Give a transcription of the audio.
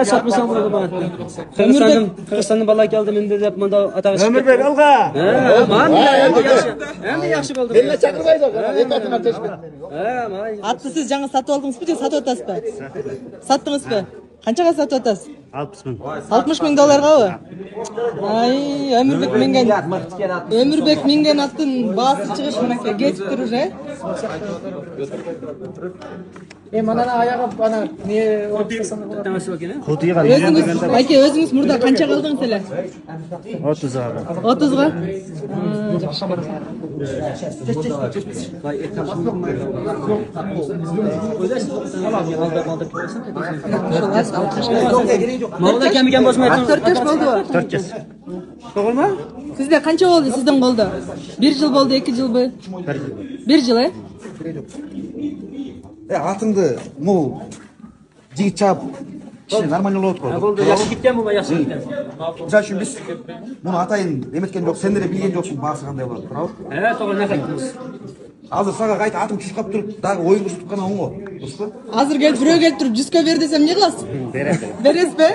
Satmasam burada bana. Kırgızstan'ın bala geldi mende dep mında atağı çıktı. Ömürbek alga. Man yaxşı. Hem yaxşı boldu. Belle çakırmayız o. Etmetine teşbih. Atты siz жаңа сатып алдыңыз бе, сатып атасыз ба? Саттыңыз ба? Қаншаға сатып атасыз? 60 bin. 60 мың долларға ба? Ай, Өмірбек минген аттың басы шығып мынакей кетіп тұр уже. Манана аяғы ана не орысасан Kutiga Өзіңіз, әке, өзіңіз мұрда қаншаға алдыңыз әлі? 30'a. 30-ға? Malda kemigen bosmay. 4 yaş болды ба? 4 yaş. Doğru mu? Sizde қанша болды, сіздің болды? 1 жыл болды, 2 жыл бі? 1 жыл, Atındı, mu, cigi çap, нормально oldu koy. Boldu, yaxşı gitken bu, yaxşı gitken. Misal üçün biz bunu atayın emetken yok, sen de bilgen yoksun bağısı qanday болады, bravo? Doğru, ne kayıttınız? Azыр сага кайта атым түшүп калып туруп, дагы оюн көрсөтүп кана оң го. Дұрыс па? Азыр келіп, бирөө келіп тұрып 100-ке бер десем не қыласыз? Бересіз бе?